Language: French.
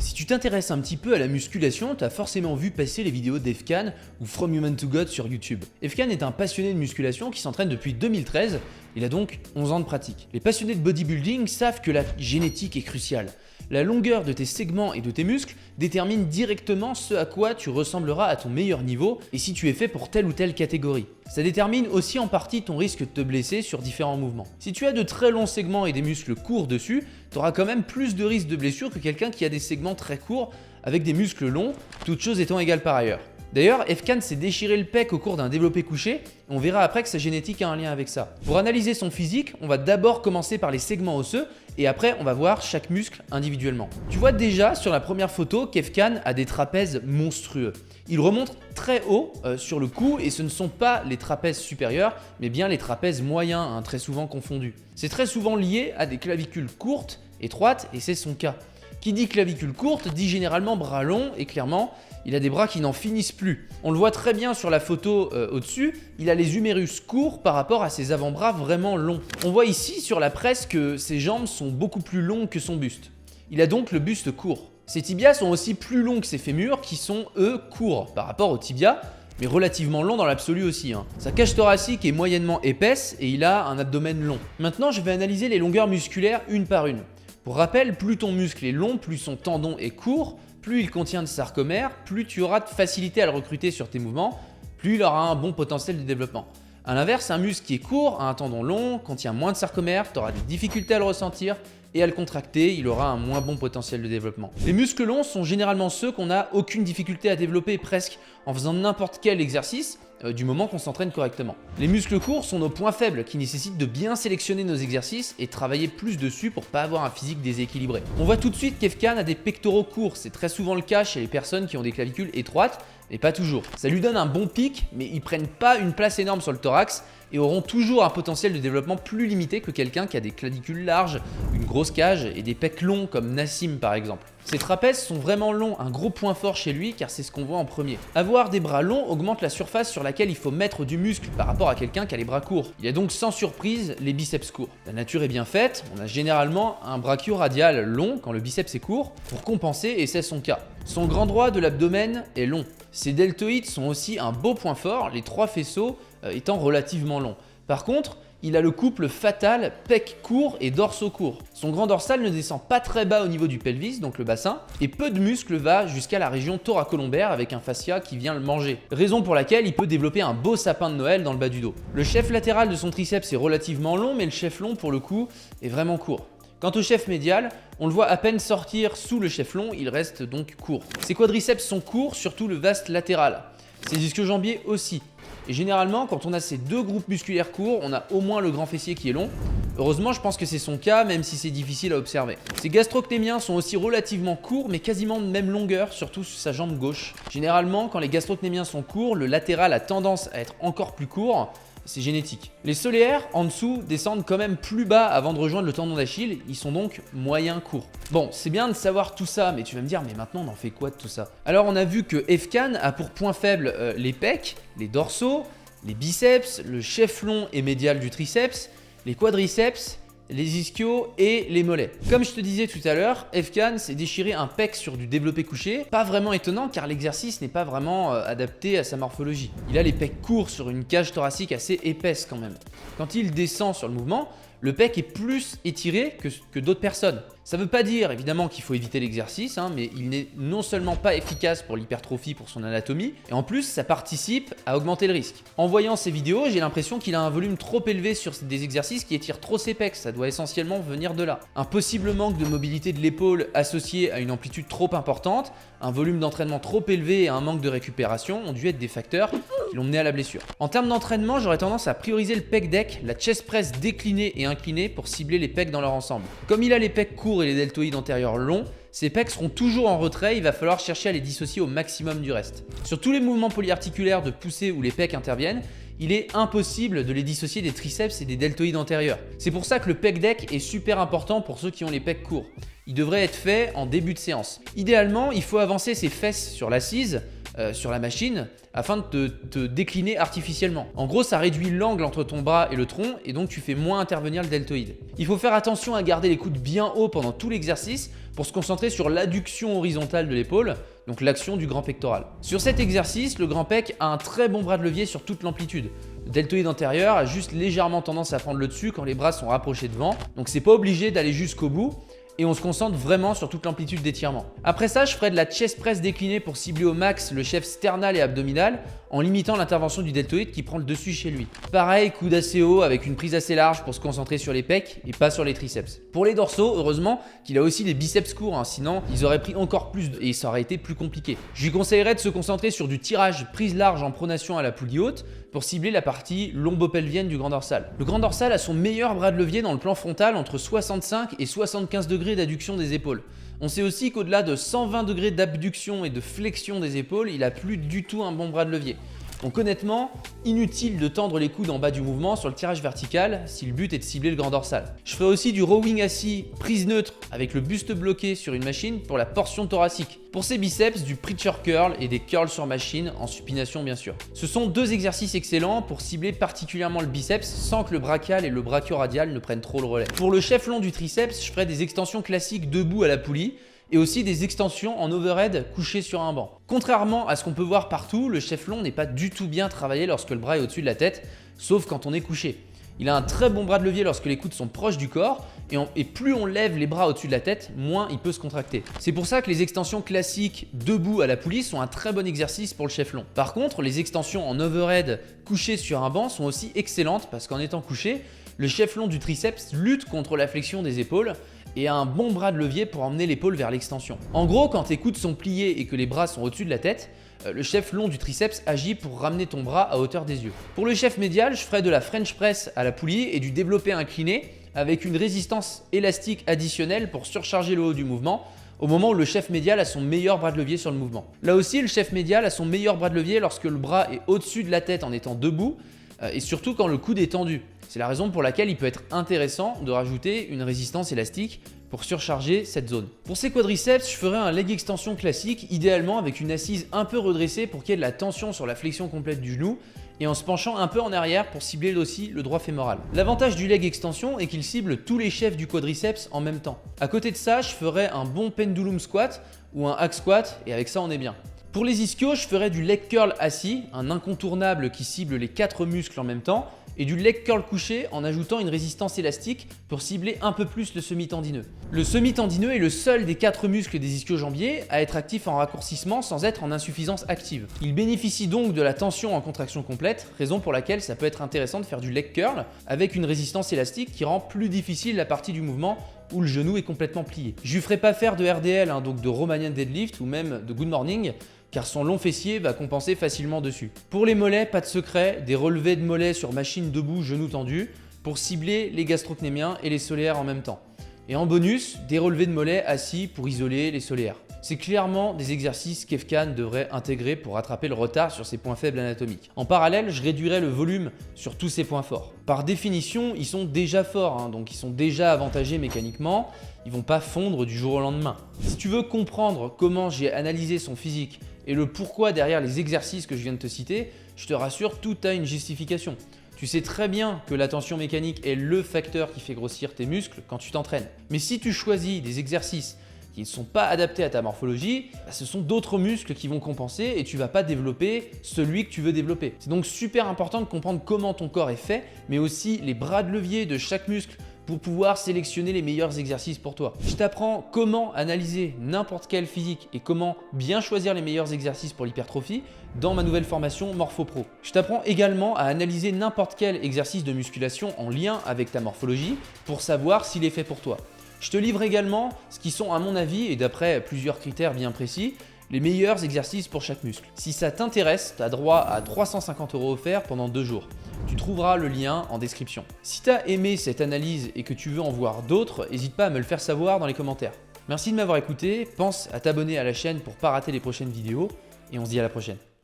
Si tu t'intéresses un petit peu à la musculation, tu as forcément vu passer les vidéos d'Efkan ou From Human to God sur YouTube. Efkan est un passionné de musculation qui s'entraîne depuis 2013, il a donc 11 ans de pratique. Les passionnés de bodybuilding savent que la génétique est cruciale. La longueur de tes segments et de tes muscles détermine directement ce à quoi tu ressembleras à ton meilleur niveau et si tu es fait pour telle ou telle catégorie. Ça détermine aussi en partie ton risque de te blesser sur différents mouvements. Si tu as de très longs segments et des muscles courts dessus, tu auras quand même plus de risque de blessure que quelqu'un qui a des segments très courts avec des muscles longs, toutes choses étant égales par ailleurs. D'ailleurs, Efkan s'est déchiré le pec au cours d'un développé couché, et on verra après que sa génétique a un lien avec ça. Pour analyser son physique, on va d'abord commencer par les segments osseux, et après on va voir chaque muscle individuellement. Tu vois déjà sur la première photo qu'Efkan a des trapèzes monstrueux. Il remonte très haut sur le cou, et ce ne sont pas les trapèzes supérieurs, mais bien les trapèzes moyens, très souvent confondus. C'est très souvent lié à des clavicules courtes, étroites, et c'est son cas. Qui dit clavicule courte dit généralement bras longs, et clairement, il a des bras qui n'en finissent plus. On le voit très bien sur la photo au-dessus, il a les humérus courts par rapport à ses avant-bras vraiment longs. On voit ici sur la presse que ses jambes sont beaucoup plus longues que son buste. Il a donc le buste court. Ses tibias sont aussi plus longs que ses fémurs qui sont eux courts par rapport aux tibias, mais relativement longs dans l'absolu aussi. Sa cage thoracique est moyennement épaisse et il a un abdomen long. Maintenant, je vais analyser les longueurs musculaires une par une. Pour rappel, plus ton muscle est long, plus son tendon est court, plus il contient de sarcomères, plus tu auras de facilité à le recruter sur tes mouvements, plus il aura un bon potentiel de développement. A l'inverse, un muscle qui est court a un tendon long, contient moins de sarcomères, tu auras des difficultés à le ressentir et à le contracter, il aura un moins bon potentiel de développement. Les muscles longs sont généralement ceux qu'on n'a aucune difficulté à développer presque en faisant n'importe quel exercice, du moment qu'on s'entraîne correctement. Les muscles courts sont nos points faibles qui nécessitent de bien sélectionner nos exercices et travailler plus dessus pour pas avoir un physique déséquilibré. On voit tout de suite qu'Efkan a des pectoraux courts, c'est très souvent le cas chez les personnes qui ont des clavicules étroites, mais pas toujours. Ça lui donne un bon pic, mais ils prennent pas une place énorme sur le thorax et auront toujours un potentiel de développement plus limité que quelqu'un qui a des clavicules larges, une grosse cage et des pecs longs comme Nassim par exemple. Ses trapèzes sont vraiment longs, un gros point fort chez lui car c'est ce qu'on voit en premier. Avoir des bras longs augmente la surface sur laquelle il faut mettre du muscle par rapport à quelqu'un qui a les bras courts. Il y a donc sans surprise les biceps courts. La nature est bien faite, on a généralement un brachioradial long quand le biceps est court pour compenser et c'est son cas. Son grand droit de l'abdomen est long. Ses deltoïdes sont aussi un beau point fort, les trois faisceaux étant relativement longs. Par contre, il a le couple fatal pec court et dorsaux court. Son grand dorsal ne descend pas très bas au niveau du pelvis, donc le bassin, et peu de muscle va jusqu'à la région thoracolombaire avec un fascia qui vient le manger. Raison pour laquelle il peut développer un beau sapin de Noël dans le bas du dos. Le chef latéral de son triceps est relativement long, mais le chef long pour le coup est vraiment court. Quant au chef médial, on le voit à peine sortir sous le chef long, il reste donc court. Ses quadriceps sont courts, surtout le vaste latéral. Ses ischio-jambiers aussi. Et généralement, quand on a ces deux groupes musculaires courts, on a au moins le grand fessier qui est long. Heureusement, je pense que c'est son cas, même si c'est difficile à observer. Ses gastrocnémiens sont aussi relativement courts, mais quasiment de même longueur, surtout sur sa jambe gauche. Généralement, quand les gastrocnémiens sont courts, le latéral a tendance à être encore plus court. C'est génétique. Les soléaires, en dessous, descendent quand même plus bas avant de rejoindre le tendon d'Achille, ils sont donc moyens courts. Bon, c'est bien de savoir tout ça, mais tu vas me dire, mais maintenant on en fait quoi de tout ça? Alors on a vu que Efkan a pour point faible les pecs, les dorsaux, les biceps, le chef long et médial du triceps, les quadriceps, les ischios et les mollets. Comme je te disais tout à l'heure, Efkan s'est déchiré un pec sur du développé couché. Pas vraiment étonnant car l'exercice n'est pas vraiment adapté à sa morphologie. Il a les pecs courts sur une cage thoracique assez épaisse quand même. Quand il descend sur le mouvement, le pec est plus étiré que d'autres personnes. Ça ne veut pas dire évidemment qu'il faut éviter l'exercice, mais il n'est non seulement pas efficace pour l'hypertrophie pour son anatomie, et en plus ça participe à augmenter le risque. En voyant ces vidéos, j'ai l'impression qu'il a un volume trop élevé sur des exercices qui étirent trop ses pecs, ça doit essentiellement venir de là. Un possible manque de mobilité de l'épaule associé à une amplitude trop importante, un volume d'entraînement trop élevé et un manque de récupération ont dû être des facteurs qui l'ont mené à la blessure. En termes d'entraînement, j'aurais tendance à prioriser le pec deck, la chest press déclinée et inclinée pour cibler les pecs dans leur ensemble. Comme il a les pecs courts et les deltoïdes antérieurs longs, ces pecs seront toujours en retrait, il va falloir chercher à les dissocier au maximum du reste. Sur tous les mouvements polyarticulaires de poussée où les pecs interviennent, il est impossible de les dissocier des triceps et des deltoïdes antérieurs. C'est pour ça que le pec deck est super important pour ceux qui ont les pecs courts. Il devrait être fait en début de séance. Idéalement, il faut avancer ses fesses sur l'assise, sur la machine afin de te décliner artificiellement. En gros, ça réduit l'angle entre ton bras et le tronc et donc tu fais moins intervenir le deltoïde. Il faut faire attention à garder les coudes bien hauts pendant tout l'exercice pour se concentrer sur l'adduction horizontale de l'épaule, donc l'action du grand pectoral. Sur cet exercice, le grand pec a un très bon bras de levier sur toute l'amplitude. Le deltoïde antérieur a juste légèrement tendance à prendre le dessus quand les bras sont rapprochés devant, donc c'est pas obligé d'aller jusqu'au bout. Et on se concentre vraiment sur toute l'amplitude d'étirement. Après ça, je ferai de la chest press déclinée pour cibler au max le chef sternal et abdominal en limitant l'intervention du deltoïde qui prend le dessus chez lui. Pareil, coude assez haut avec une prise assez large pour se concentrer sur les pecs et pas sur les triceps. Pour les dorsaux, heureusement qu'il a aussi les biceps courts, sinon ils auraient pris encore plus et ça aurait été plus compliqué. Je lui conseillerais de se concentrer sur du tirage prise large en pronation à la poulie haute pour cibler la partie lombopelvienne du grand dorsal. Le grand dorsal a son meilleur bras de levier dans le plan frontal entre 65 et 75 degrés d'adduction des épaules. On sait aussi qu'au-delà de 120 degrés d'abduction et de flexion des épaules, il n'a plus du tout un bon bras de levier. Donc honnêtement, inutile de tendre les coudes en bas du mouvement sur le tirage vertical si le but est de cibler le grand dorsal. Je ferai aussi du rowing assis, prise neutre avec le buste bloqué sur une machine pour la portion thoracique. Pour ses biceps, du preacher curl et des curls sur machine, en supination bien sûr. Ce sont deux exercices excellents pour cibler particulièrement le biceps sans que le brachial et le brachioradial ne prennent trop le relais. Pour le chef long du triceps, je ferai des extensions classiques debout à la poulie, et aussi des extensions en overhead couché sur un banc. Contrairement à ce qu'on peut voir partout, le chef long n'est pas du tout bien travaillé lorsque le bras est au-dessus de la tête, sauf quand on est couché. Il a un très bon bras de levier lorsque les coudes sont proches du corps, et plus on lève les bras au-dessus de la tête, moins il peut se contracter. C'est pour ça que les extensions classiques debout à la poulie sont un très bon exercice pour le chef long. Par contre, les extensions en overhead couché sur un banc sont aussi excellentes parce qu'en étant couché, le chef long du triceps lutte contre la flexion des épaules et a un bon bras de levier pour emmener l'épaule vers l'extension. En gros, quand tes coudes sont pliés et que les bras sont au-dessus de la tête, le chef long du triceps agit pour ramener ton bras à hauteur des yeux. Pour le chef médial, je ferai de la French press à la poulie et du développé incliné avec une résistance élastique additionnelle pour surcharger le haut du mouvement au moment où le chef médial a son meilleur bras de levier sur le mouvement. Là aussi, le chef médial a son meilleur bras de levier lorsque le bras est au-dessus de la tête en étant debout et surtout quand le coude est tendu. C'est la raison pour laquelle il peut être intéressant de rajouter une résistance élastique pour surcharger cette zone. Pour ces quadriceps, je ferai un leg extension classique, idéalement avec une assise un peu redressée pour qu'il y ait de la tension sur la flexion complète du genou et en se penchant un peu en arrière pour cibler aussi le droit fémoral. L'avantage du leg extension est qu'il cible tous les chefs du quadriceps en même temps. À côté de ça, je ferai un bon pendulum squat ou un hack squat et avec ça on est bien. Pour les ischios, je ferai du leg curl assis, un incontournable qui cible les 4 muscles en même temps, et du leg curl couché en ajoutant une résistance élastique pour cibler un peu plus le semi-tendineux. Le semi-tendineux est le seul des 4 muscles des ischio-jambiers à être actif en raccourcissement sans être en insuffisance active. Il bénéficie donc de la tension en contraction complète, raison pour laquelle ça peut être intéressant de faire du leg curl avec une résistance élastique qui rend plus difficile la partie du mouvement où le genou est complètement plié. Je lui ferai pas faire de RDL, donc de Romanian deadlift ou même de good morning, car son long fessier va compenser facilement dessus. Pour les mollets, pas de secret, des relevés de mollets sur machine debout, genoux tendus, pour cibler les gastrocnémiens et les soléaires en même temps. Et en bonus, des relevés de mollets assis pour isoler les soléaires. C'est clairement des exercices qu'Efkan devrait intégrer pour rattraper le retard sur ses points faibles anatomiques. En parallèle, je réduirai le volume sur tous ses points forts. Par définition, ils sont déjà forts, donc ils sont déjà avantagés mécaniquement, ils vont pas fondre du jour au lendemain. Si tu veux comprendre comment j'ai analysé son physique et le pourquoi derrière les exercices que je viens de te citer, je te rassure, tout a une justification. Tu sais très bien que la tension mécanique est le facteur qui fait grossir tes muscles quand tu t'entraînes. Mais si tu choisis des exercices qui ne sont pas adaptés à ta morphologie, ce sont d'autres muscles qui vont compenser et tu ne vas pas développer celui que tu veux développer. C'est donc super important de comprendre comment ton corps est fait, mais aussi les bras de levier de chaque muscle pour pouvoir sélectionner les meilleurs exercices pour toi. Je t'apprends comment analyser n'importe quel physique et comment bien choisir les meilleurs exercices pour l'hypertrophie dans ma nouvelle formation MorphoPro. Je t'apprends également à analyser n'importe quel exercice de musculation en lien avec ta morphologie pour savoir s'il est fait pour toi. Je te livre également ce qui sont à mon avis et d'après plusieurs critères bien précis, les meilleurs exercices pour chaque muscle. Si ça t'intéresse, tu as droit à 350 € offerts pendant 2 jours. Tu trouveras le lien en description. Si tu as aimé cette analyse et que tu veux en voir d'autres, n'hésite pas à me le faire savoir dans les commentaires. Merci de m'avoir écouté, pense à t'abonner à la chaîne pour ne pas rater les prochaines vidéos et on se dit à la prochaine.